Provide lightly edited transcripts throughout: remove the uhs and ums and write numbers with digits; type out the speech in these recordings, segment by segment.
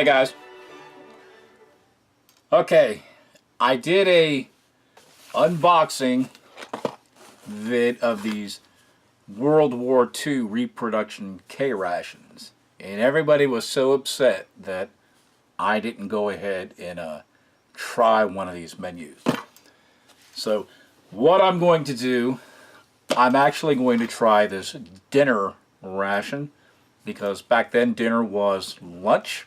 Hey guys. Okay, I did a unboxing vid of these World War II reproduction K rations, and everybody was so upset that I didn't go ahead and try one of these menus. So what I'm going to do, I'm actually going to try this dinner ration, because back then dinner was lunch,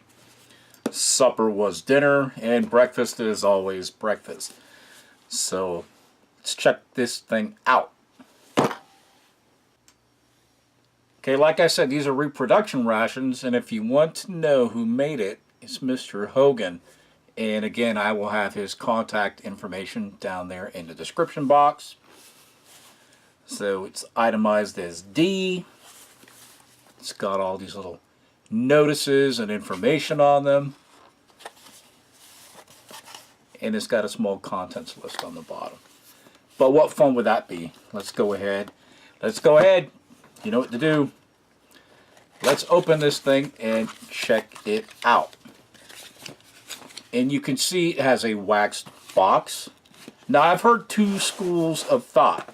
supper was dinner, and breakfast is always breakfast. So let's check this thing out. Okay, like I said, these are reproduction rations, and if you want to know who made it, it's Mr. Hogan. And again, I will have his contact information down there in the description box. So it's itemized as D. It's got all these little notices and information on them. And it's got a small contents list on the bottom. But what fun would that be? Let's go ahead. You know what to do. Let's open this thing and check it out. And you can see it has a waxed box. Now, I've heard two schools of thought.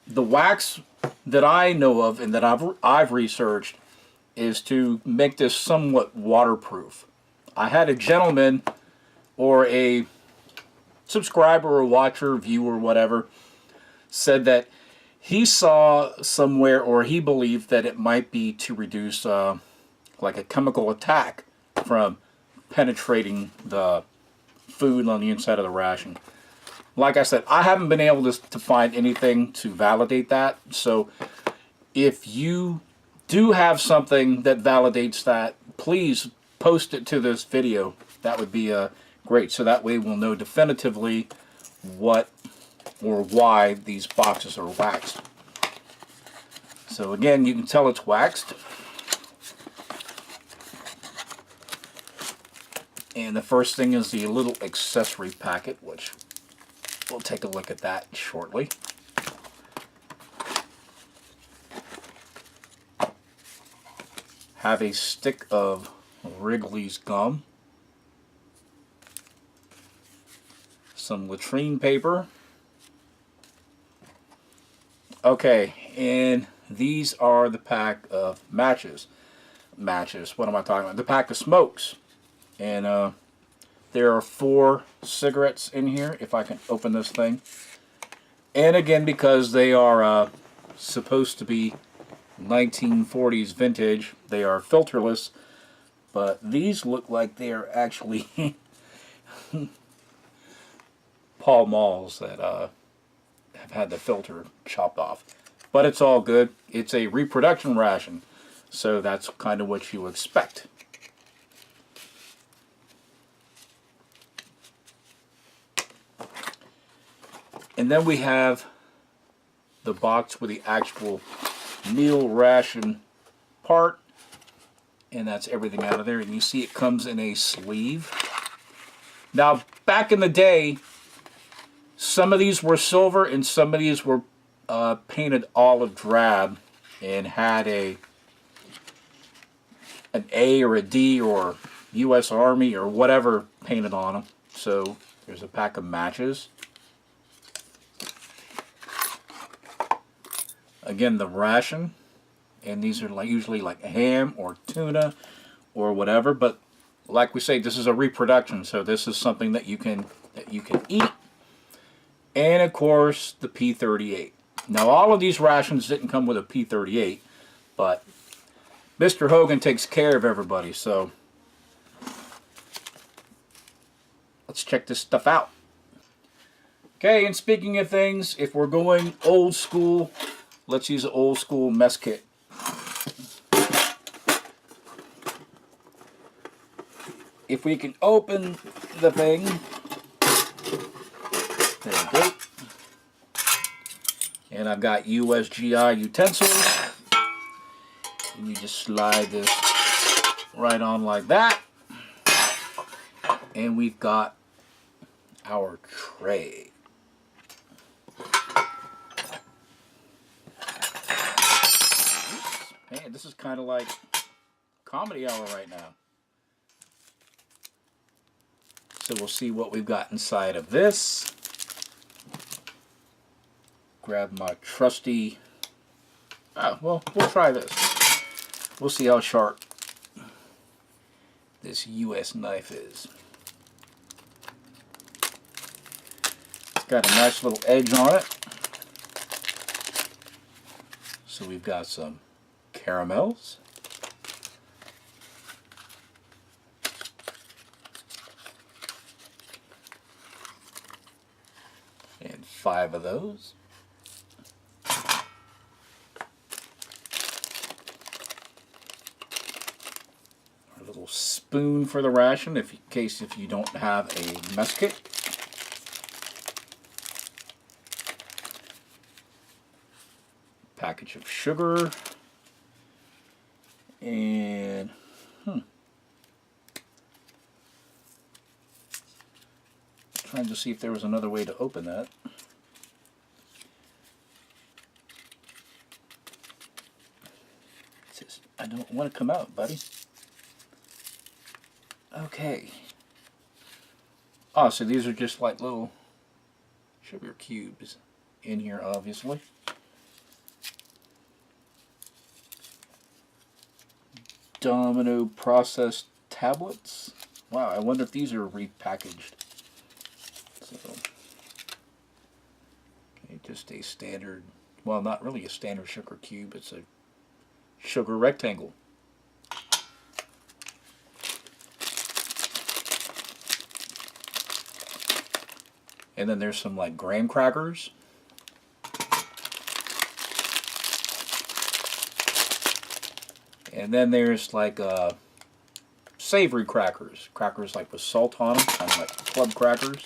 The wax that I know of and that I've researched is to make this somewhat waterproof. I had a gentleman or a subscriber or watcher, viewer, whatever, said that he saw somewhere, or he believed that it might be to reduce like a chemical attack from penetrating the food on the inside of the ration. Like I said, I haven't been able to find anything to validate that. So if you do have something that validates that, please post it to this video. That would be great. So that way we'll know definitively what or why these boxes are waxed. So again, you can tell it's waxed. And the first thing is the little accessory packet, which we'll take a look at that shortly. Have a stick of Wrigley's gum, some latrine paper. Okay, and these are the pack of matches. What am I talking about? The pack of smokes. And there are 4 cigarettes in here, if I can open this thing. And again, because they are supposed to be 1940s vintage, they are filterless. But these look like they are actually Pall Malls that have had the filter chopped off. But it's all good. It's a reproduction ration, so that's kind of what you expect. And then we have the box with the actual meal ration part, and that's everything out of there. And you see it comes in a sleeve. Now, back in the day, some of these were silver and some of these were painted olive drab and had an A or a D or U.S. Army or whatever painted on them. So there's a pack of matches. Again, the ration, and these are usually like ham or tuna or whatever. But like we say, this is a reproduction, so this is something that you can eat. And of course, the P38. Now, all of these rations didn't come with a P38, but Mr. Hogan takes care of everybody, so let's check this stuff out. Okay, and speaking of things, if we're going old school, let's use an old school mess kit. If we can open the thing, there we go. And I've got USGI utensils. And you just slide this right on like that. And we've got our tray. Man, this is kind of like comedy hour right now. So we'll see what we've got inside of this. Grab my trusty... Oh, well, we'll try this. We'll see how sharp this US knife is. It's got a nice little edge on it. So we've got some caramels. And 5 of those. A little spoon for the ration, in case if you don't have a mess kit. Package of sugar. And trying to see if there was another way to open that. It says, I don't want to come out, buddy. Okay. Oh, so these are just like little sugar cubes in here, obviously. Domino processed tablets. Wow, I wonder if these are repackaged. So, okay, just a standard, well, not really a standard sugar cube, it's a sugar rectangle. And then there's some like graham crackers. And then there's like savory crackers. Crackers like with salt on them, kind of like club crackers.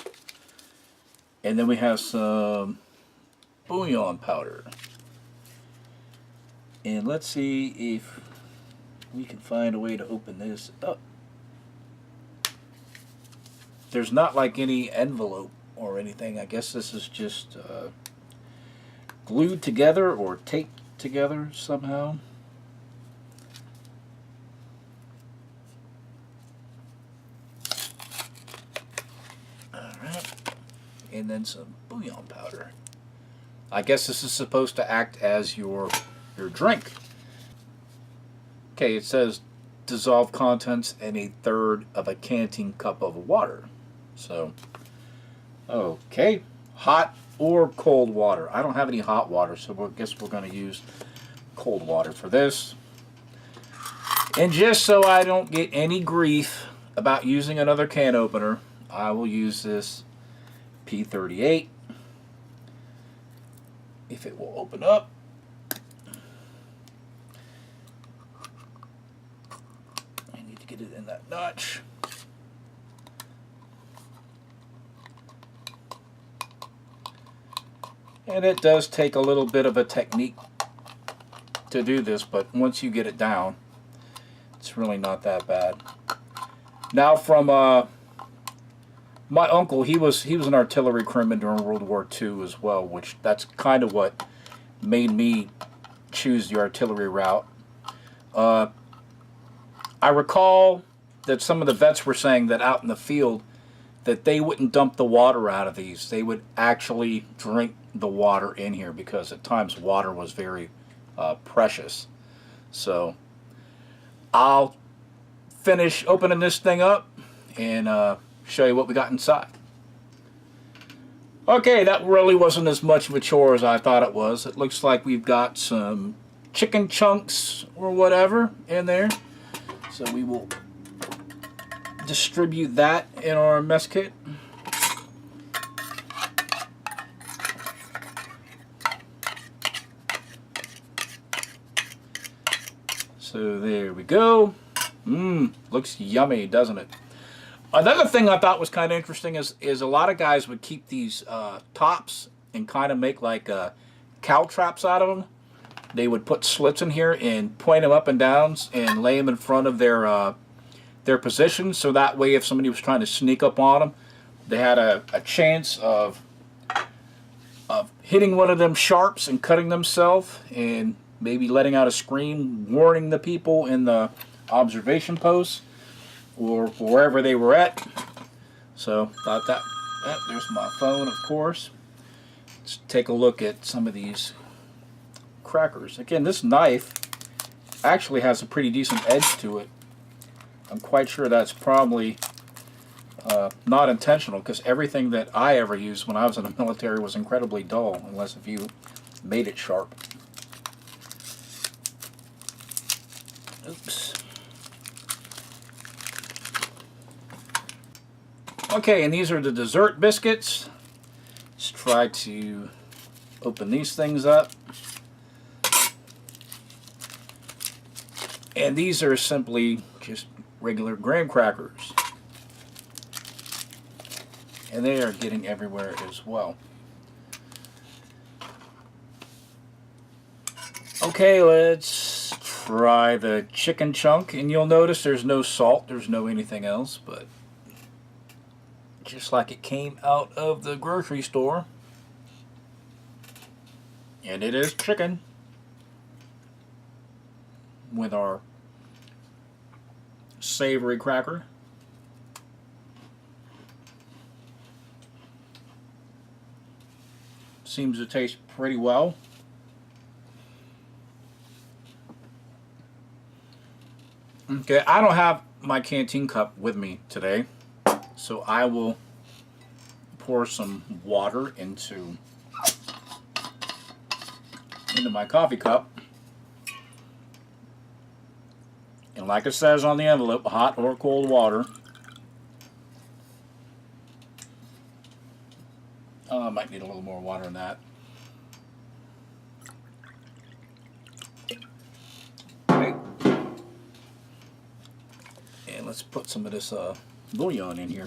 And then we have some bouillon powder. And let's see if we can find a way to open this up. There's not like any envelope or anything. I guess this is just glued together or taped together somehow. And then some bouillon powder. I guess this is supposed to act as your drink. Okay, it says dissolve contents in 1/3 of a canteen cup of water. So, okay, hot or cold water. I don't have any hot water, so I guess we're going to use cold water for this. And just so I don't get any grief about using another can opener, I will use this P38 if it will open up. I need to get it in that notch. And it does take a little bit of a technique to do this, but once you get it down, it's really not that bad. Now from my uncle, he was an artillery crewman during World War II as well, which that's kind of what made me choose the artillery route. I recall that some of the vets were saying that out in the field that they wouldn't dump the water out of these. They would actually drink the water in here because at times water was very precious. So I'll finish opening this thing up and show you what we got inside. Okay, that really wasn't as much of a chore as I thought it was. It looks like we've got some chicken chunks or whatever in there. So we will distribute that in our mess kit. So there we go. Looks yummy, doesn't it? Another thing I thought was kind of interesting is a lot of guys would keep these tops and kind of make like cow traps out of them. They would put slits in here and point them up and down and lay them in front of their position, so that way if somebody was trying to sneak up on them, they had a chance of hitting one of them sharps and cutting themselves and maybe letting out a scream, warning the people in the observation post or wherever they were at. So thought that, there's my phone, of course. Let's take a look at some of these crackers. Again, this knife actually has a pretty decent edge to it. I'm quite sure that's probably not intentional, because everything that I ever used when I was in the military was incredibly dull, unless if you made it sharp. Oops. Okay, and these are the dessert biscuits. Let's try to open these things up. And these are simply just regular graham crackers. And they are getting everywhere as well. Okay, let's try the chicken chunk. And you'll notice there's no salt, there's no anything else, but just like it came out of the grocery store. And it is chicken with our savory cracker. Seems to taste pretty well. Okay, I don't have my canteen cup with me today, so I will pour some water into my coffee cup. And like it says on the envelope, hot or cold water. I might need a little more water than that. Okay. And let's put some of this bouillon in here.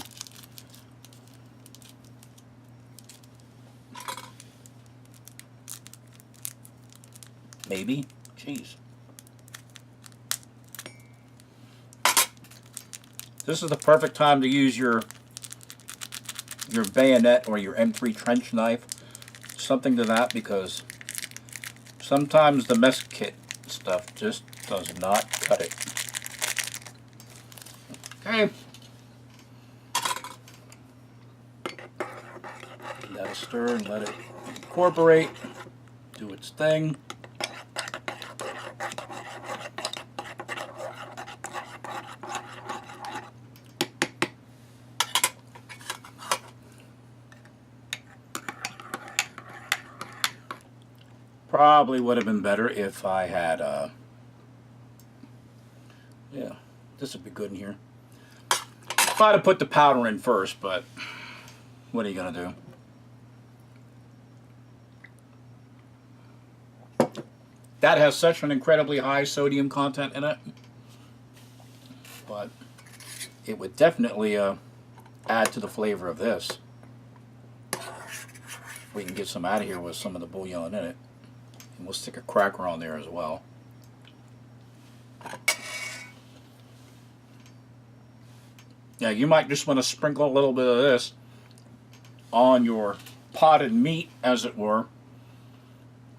Maybe. Jeez. This is the perfect time to use your bayonet or your M3 trench knife, something to that, because sometimes the mess kit stuff just does not cut it. Okay. Let it stir and let it incorporate, do its thing. Probably would have been better if I had, yeah, this would be good in here. If I'd have put the powder in first, but what are you going to do? That has such an incredibly high sodium content in it, but it would definitely add to the flavor of this. We can get some out of here with some of the bouillon in it. And we'll stick a cracker on there as well. Yeah, you might just want to sprinkle a little bit of this on your potted meat, as it were,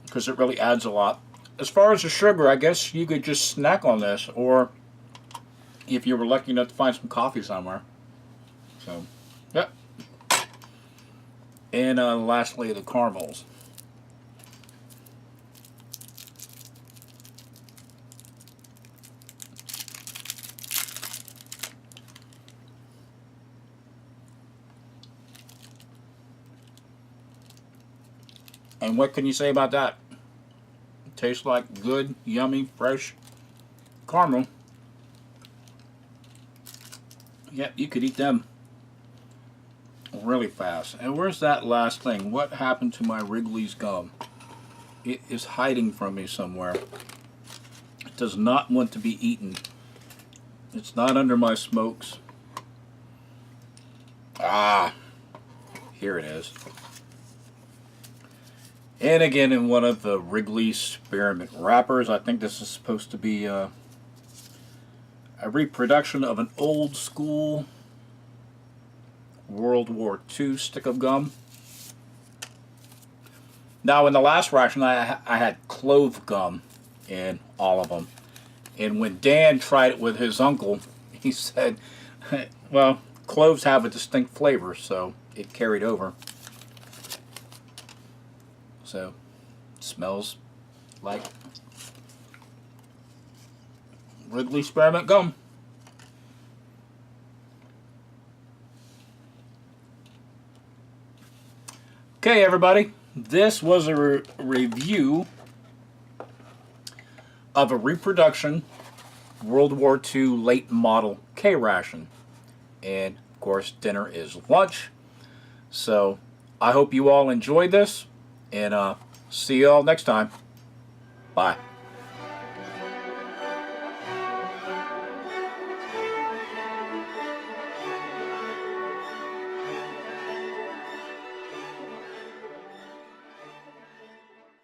because it really adds a lot. As far as the sugar, I guess you could just snack on this, or if you were lucky enough to find some coffee somewhere. So, yep. And lastly, the caramels. And what can you say about that? It tastes like good, yummy, fresh caramel. Yep, you could eat them really fast. And where's that last thing? What happened to my Wrigley's gum? It is hiding from me somewhere. It does not want to be eaten. It's not under my smokes. Ah, here it is. And again, in one of the Wrigley Spearmint wrappers. I think this is supposed to be a reproduction of an old school World War II stick of gum. Now, in the last ration, I had clove gum in all of them. And when Dan tried it with his uncle, he said, well, cloves have a distinct flavor, so it carried over. So, it smells like Wrigley Spearmint Gum. Okay, everybody, this was a review of a Reproduction World War II late model K ration. And, of course, dinner is lunch. So, I hope you all enjoyed this, and see you all next time. Bye.